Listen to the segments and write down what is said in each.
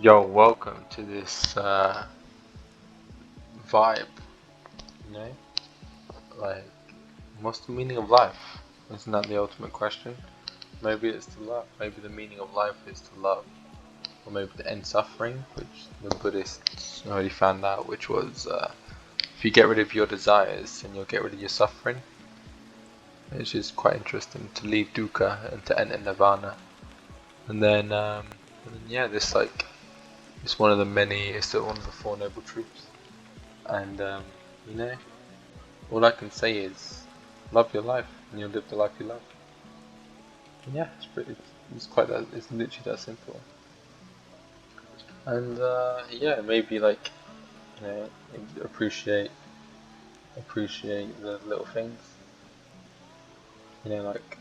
Yo, welcome to this vibe, you know? Like, what's the meaning of life? Isn't that the ultimate question? Maybe it's to love. Maybe the meaning of life is to love. Or maybe to end suffering, which the Buddhists already found out, which was if you get rid of your desires, then you'll get rid of your suffering. It's just quite interesting to leave dukkha and to enter nirvana. And then yeah, this like, it's one of the many, it's one of the Four Noble Truths. And you know, all I can say is love your life, and you'll live the life you love. And yeah, it's quite that. It's literally that simple. And yeah, maybe like you know, appreciate the little things. Like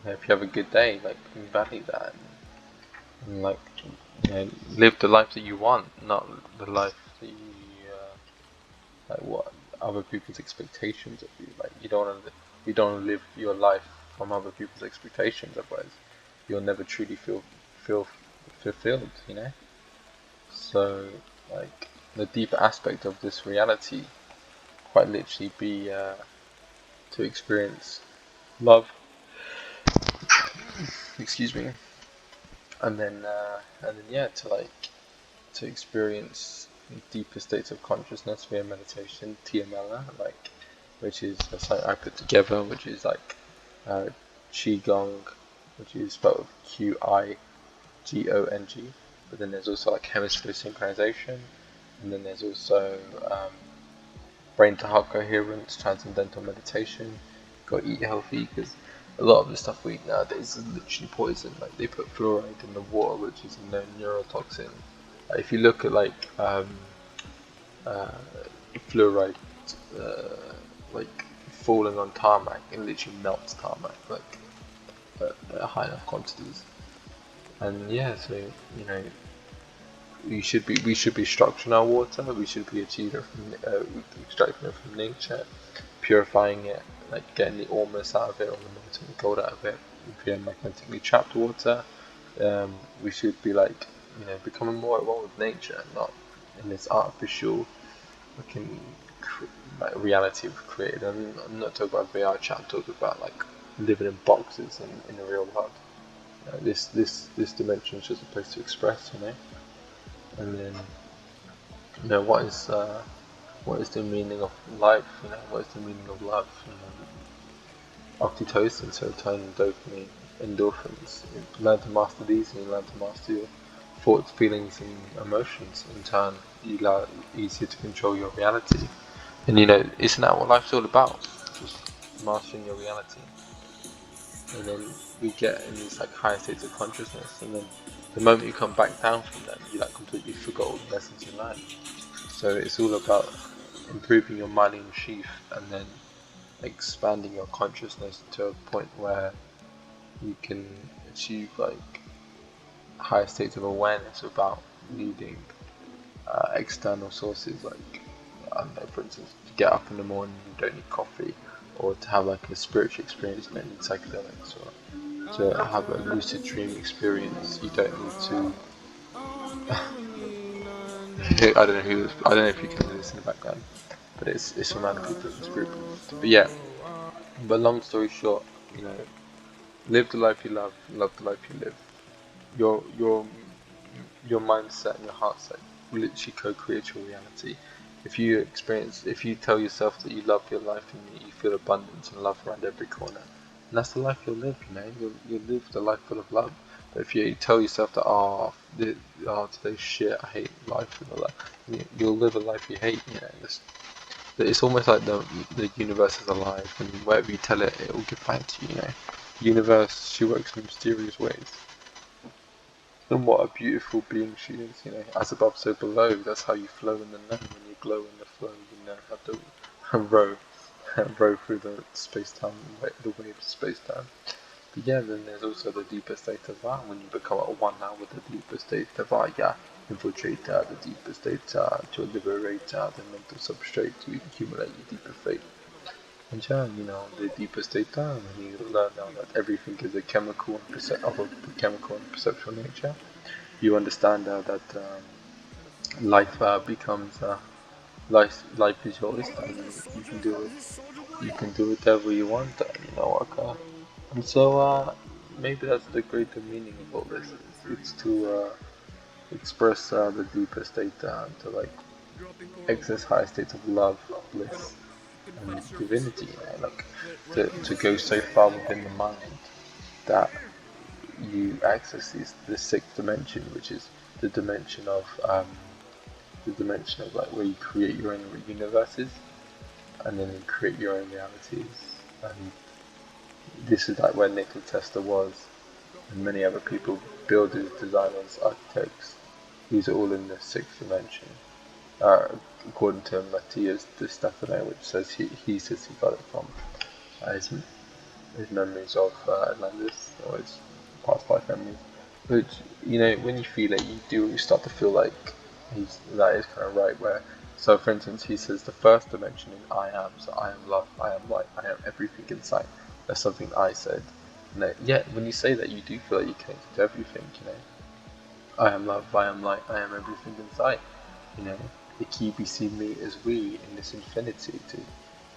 if you have a good day, like value that, and like live the life that you want, not the life that you like what other people's expectations of you. Like you don't wanna live your life from other people's expectations. Otherwise, you'll never truly feel fulfilled. So like the deeper aspect of this reality, quite literally, be to experience love. Excuse me, and then yeah, to experience deeper states of consciousness via meditation, TML, like which is a site I put together, which is like uh, Qigong, which is spelled with Qigong, but then there's also like hemisphere synchronization, and then there's also brain to heart coherence, transcendental meditation. Got to eat healthy because a lot of the stuff we eat nowadays is literally poison. Like they put fluoride in the water, which is a known neurotoxin. If you look at like uh, fluoride, uh, like falling on tarmac, it literally melts tarmac, like at high enough quantities. And yeah, so you know, we should be structuring our water. We should be extracting it from nature, purifying it, like getting the ormus out of it or the molten gold out of it. If you're magnetically trapped water, we should be like becoming more at one with nature, not in this artificial looking like reality we've created. I'm not talking about VR chat. I'm talking about like living in boxes in the real world. This dimension is just a place to express, and then what is the meaning of life? What is the meaning of love? Oxytocin, serotonin, dopamine, endorphins. You learn to master these, and you learn to master your thoughts, feelings, and emotions. In turn, you learn easier to control your reality. And isn't that what life's all about? Just mastering your reality. And then we get in these like higher states of consciousness, and then the moment you come back down from them, you like completely forgot all the lessons you learned. So it's all about improving your mind sheath, and then expanding your consciousness to a point where you can achieve like higher states of awareness without needing external sources. Like I don't know, for instance, to get up in the morning, you don't need coffee, or to have like a spiritual experience, you don't need psychedelics, or to have a lucid dream experience, you don't need to. I don't know if you can hear this in the background, but it's from random people in this group. But yeah, but long story short, you know, live the life you love the life you live. Your your your mindset and your heart set literally co-create your reality. If you tell yourself that you love your life and you feel abundance and love around every corner, and that's the life you'll live. You'll live the life full of love. But if you tell yourself that today's shit, I hate life and all that, you'll live a life you hate. It's almost like the universe is alive, and whatever you tell it, it will give back to you. The universe, she works in mysterious ways. And what a beautiful being she is. As above, so below. That's how you flow in the know. When you glow in the flow, you know how to row, row through the space-time, the wave of space-time. But yeah, then there's also the deeper state of that. When you become at one now with the deeper state of infiltrator, the deeper state to a liberator, the mental substrate to accumulate your deeper faith. And yeah, the deeper state down, and you learn now that everything is a chemical and chemical and perceptual nature. you understand that life becomes life is yours, and you can do whatever you want, you know, and so maybe that's the greater meaning of all this. It's to express the deeper state, to like access higher states of love, bliss, and divinity. You know, like to go so far within the mind that you access the sixth dimension, which is the dimension of like where you create your own universes, and then you create your own realities. And this is like where Nikola Tesla was, and many other people, builders, designers, architects. These are all in the sixth dimension. According to Matthias de Stefano, which says he says he got it from his memories of Atlantis, or his past life memories. But you know, when you feel it, you start to feel like that is kind of right. Where, so for instance, he says the first dimension is I am. So I am love, I am light, I am everything inside. That's something I said. And that, yeah, when you say that, you do feel like you connect to everything. You know, I am love, I am light, I am everything inside. You know, the key be seen me as we in this infinity, to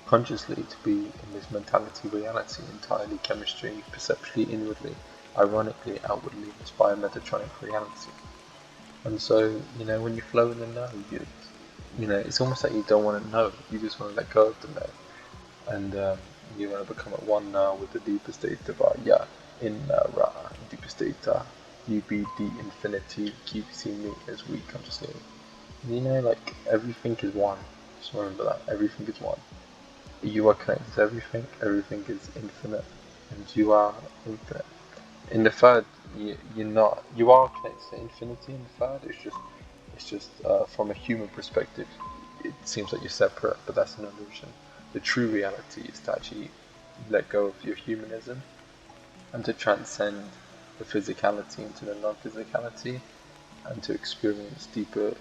consciously to be in this mentality reality, entirely chemistry, perceptually inwardly, ironically outwardly, this biomechatronic reality. And so, you know, when you flow in the know, you know, it's almost like you don't want to know, you just want to let go of the know. And you want to become at one now with the deeper state of Ya, in Ra, deeper state you be the infinity, keep seeing me as we consciously. You know, like everything is one. Just remember that everything is one. You are connected to everything. Everything is infinite, and you are infinite. In the third, you're not. You are connected to infinity. In the third, it's just from a human perspective, it seems like you're separate, but that's an illusion. The true reality is to actually let go of your humanism and to transcend the physicality into the non-physicality, and to experience deeper,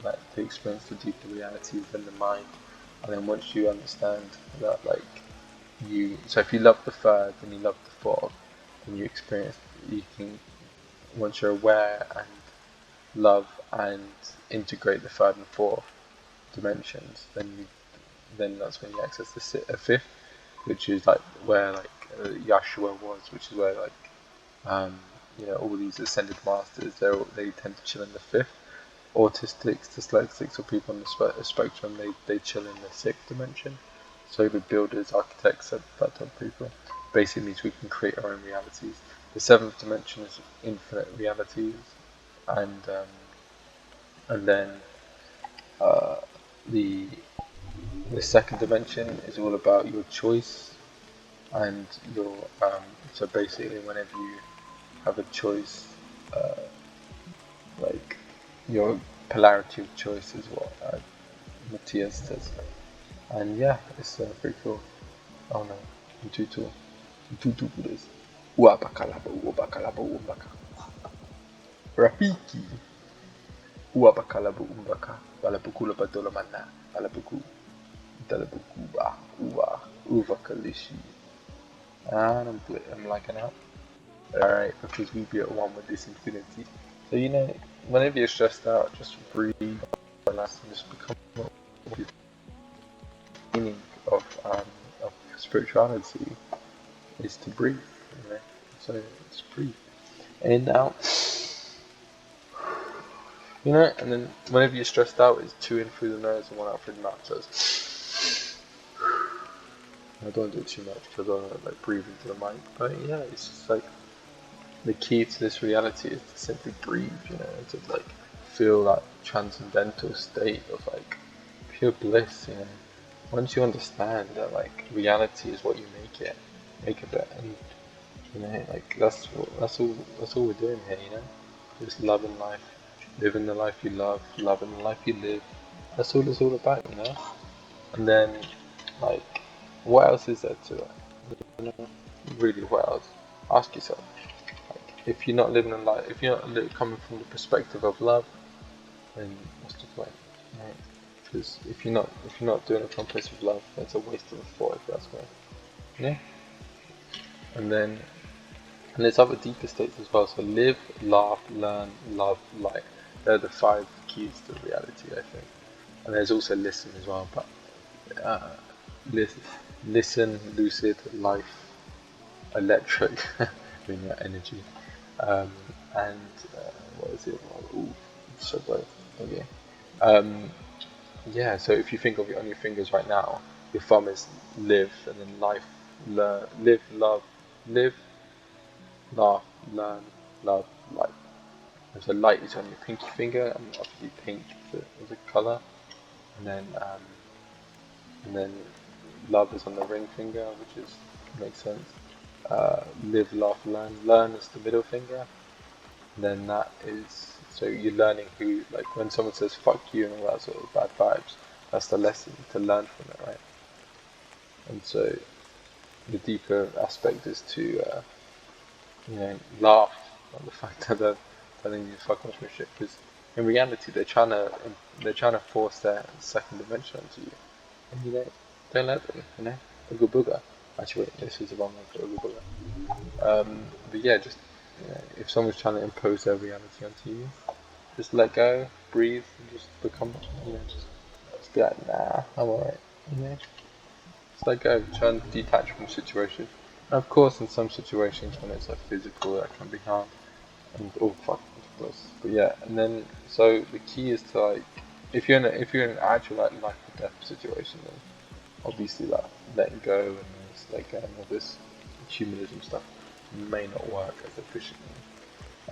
like to experience the deeper reality within the mind. And then once you understand that, like so if you love the third and you love the fourth, then you can, once you're aware and love and integrate the third and fourth dimensions, then that's when you access the fifth, which is like where like Yeshua was, which is where like you know, all these ascended masters, they tend to chill in the fifth. Autistics, dyslexics, or people on the spectrum, they chill in the sixth dimension. So the builders, architects, that type of people, basically means we can create our own realities. The seventh dimension is infinite realities, and then uh, the second dimension is all about your choice and your so basically whenever you have a choice, like your polarity of choice is what Matthias says. And yeah, it's pretty cool. Oh no, Intuitu. Intuitu this. Uapakalaba, uapakalaba, umbaka. Rafiki. Uapakalaba, umbaka. Balabukula badola mana. Balabuku. Dalabukuba. Uwa. Uvakalishi. And I'm liking out. Alright, because we be at one with this infinity. So you know, whenever you're stressed out, just breathe, relax, and just become the meaning of spirituality is to breathe. You know? So just breathe. In and out. You know, and then whenever you're stressed out, it's 2 in through the nose and 1 out through the mouth. So it's, I don't do it too much because I don't want to like breathe into the mic. But yeah, it's just like the key to this reality is to simply breathe, you know, to like feel that transcendental state of like pure bliss, you know. Once you understand that like reality is what you make of it, and you know, like that's all we're doing here, you know. Just loving life, living the life you love, loving the life you live. That's all it's all about, you know. And then like, what else is there to it? You know, really, what else? Ask yourself. If you're not living a life, if you're not coming from the perspective of love, then what's the point? Right? Because if you're not doing it from a place of love, then it's a waste of a thought, if that's right. Yeah. And then And there's other deeper states as well. So live, laugh, learn, love, light. They're the 5 keys to reality, I think. And there's also listen as well, but listen, lucid, life, electric, meaning energy, um, and what is it? Ooh, so both. Okay. Yeah. So if you think of it on your fingers right now, your thumb is live, and then life, learn, live, love, live, laugh, learn, love, light. And so light is on your pinky finger, and obviously pink is a color, and then love is on the ring finger, which is makes sense. Live, laugh, learn. Learn is the middle finger. And then that is so you're learning who, like when someone says fuck you and all that sort of bad vibes, that's the lesson to learn from it, right? And so the deeper aspect is to laugh at the fact that they're telling you fuck much more shit, because in reality they're trying to force their second dimension onto you, and don't let them, Ooga booga. Actually, wait, this is the wrong one for Ooga booga. But yeah, just if someone's trying to impose their reality onto you, just let go, breathe, and just become, just be like, nah, I'm alright, just let go, try and detach from the situation. And of course, in some situations when it's like physical, that can be hard, and fuck, of course. But yeah, and then so the key is to like, if you're in an actual like life or death situation, then obviously like letting go and just let go and all this humanism stuff may not work as efficiently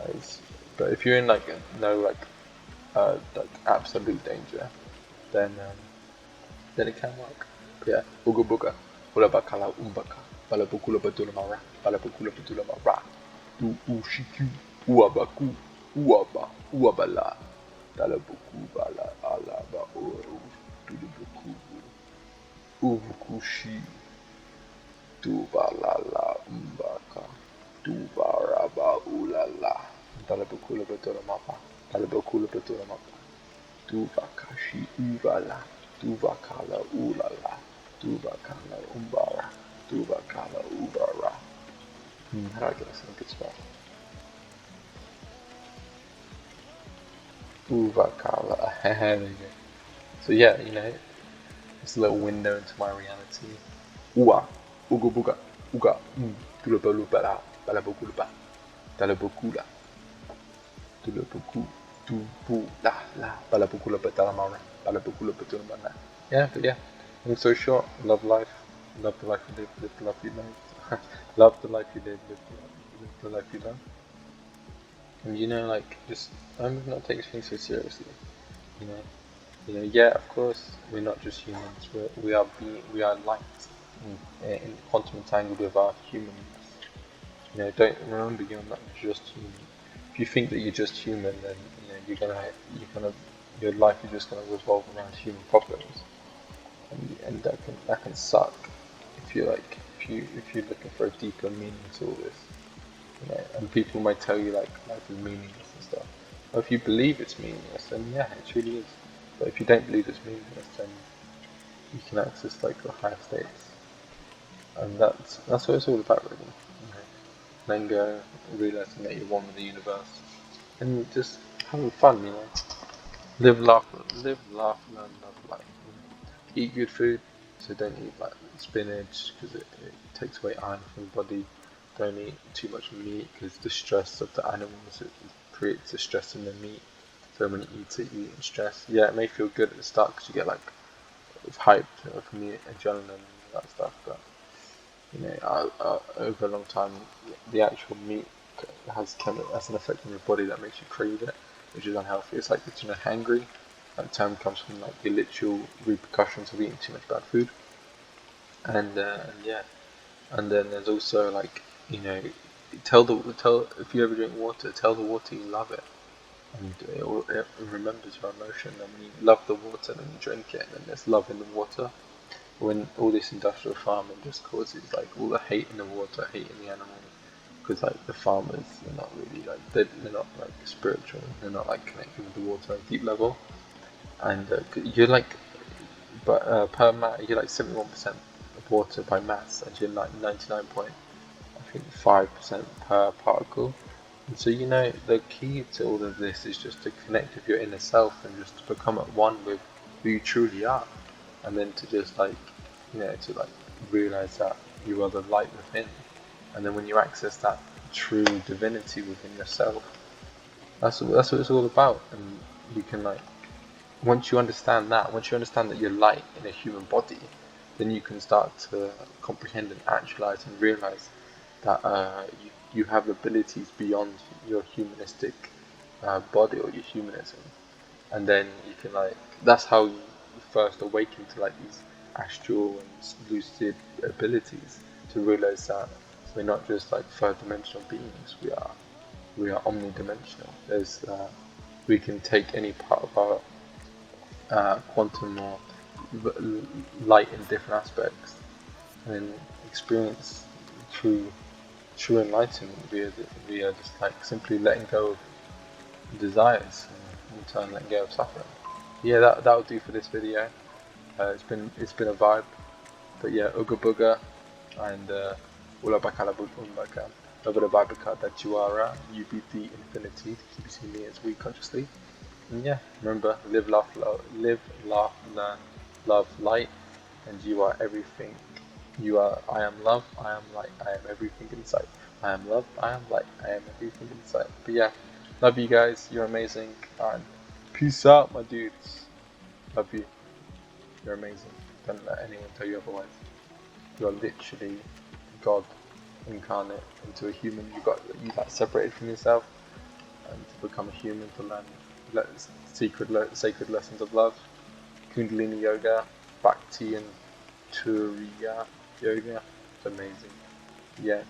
as, but if you're in like no like absolute danger, then it can work. But yeah, uga buga, ula bakala umbaka, balabukula batula mara, balabukula batula mara, du ushiku, uabaku, uaba, uabala, dalabuku bala alaba uru, dudubuku, uvukushi, dubalala umbaka, dubaraba ulala, dalabukula batula mapa, dalabukula batula mapa. Duvakashi Uvala, Duvakala Ulala, Duvakala Umbara, Duvakala Ubara. How do I get this in a good spot? Uvakala, there you go. So yeah, it's a little window into my reality. Ua, Uga Buga, Uga, Dulabalubala, Balabukuluba, Dalabukula, Dulabuku, Dubu, La, Balabukula Batalamara, Balabukula Batalamana. Yeah, but yeah, long story short, love life, love the life you live the life you love, love the life you live the life you love, and like just not take things so seriously, you know, yeah, of course, we're not just humans, we are light in quantum entangled with our humanness. Don't remember you're not just human. If you think that you're just human, then your life is just gonna revolve around human problems. And that can suck if you're looking for a deeper meaning to all this, and people might tell you like life is meaningless and stuff. Or if you believe it's meaningless, then yeah, it truly is. But if you don't believe it's meaningless, then you can access like the higher states, and that's what it's all about, really. Then go, realizing that you're one with the universe, and just having fun, Live, laugh, learn, love, life. Eat good food, so don't eat like spinach because it takes away iron from the body. Don't eat too much meat because the stress of the animals, it creates the stress in the meat. So when you eat it, you eat stress. Yeah, it may feel good at the start because you get like hyped from the adrenaline and that stuff, but over a long time, the actual meat has an effect on your body that makes you crave it, which is unhealthy. It's like hangry. That term comes from like the literal repercussions of eating too much bad food, and yeah, and then there's also like tell if you ever drink water, tell the water you love it, and it remembers your emotion. And when you love the water, then you drink it, and then there's love in the water. When all this industrial farming just causes like all the hate in the water, hate in the animals, because like the farmers are not really like they're not like spiritual, they're not like connected with the water at a deep level, and you're like, but per mass you're like 71% of water by mass, and you're like 99 point, I think 5% per particle. And so, you know, the key to all of this is just to connect with your inner self and just to become at one with who you truly are. And then to just like, you know, to like realize that you are the light within. And then when you access that true divinity within yourself, that's what it's all about. And you can like, once you understand that you're light in a human body, then you can start to comprehend and actualize and realize that you have abilities beyond your humanistic body or your humanism. And then you can like, that's how you first awaken to like these astral and lucid abilities, to realize that we're not just like third dimensional beings, we are omnidimensional. We can take any part of our quantum or light in different aspects and experience true enlightenment via just like simply letting go of desires and in turn letting go of suffering. Yeah, that'll do for this video. It's been a vibe, but yeah, Uga Buga and Ula Bakala Bumbaka. Over the Vibaka that you are, you be the infinity to keep seeing me as we consciously. And yeah, remember, live, laugh, learn, love, light, and you are everything. You are, I am love, I am light, I am everything in sight. I am love, I am light, I am everything in sight. But yeah, love you guys, you're amazing, and peace out, my dudes. Love you, you're amazing. Don't let anyone tell you otherwise. You are literally God incarnate into a human. You got separated from yourself and to become a human, to learn sacred lessons of love, Kundalini yoga, Bhakti and Turiya yoga. It's amazing. Yeah,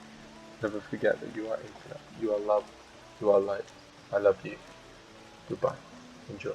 never forget that you are infinite. You are love. You are light. I love you. Goodbye. Enjoy.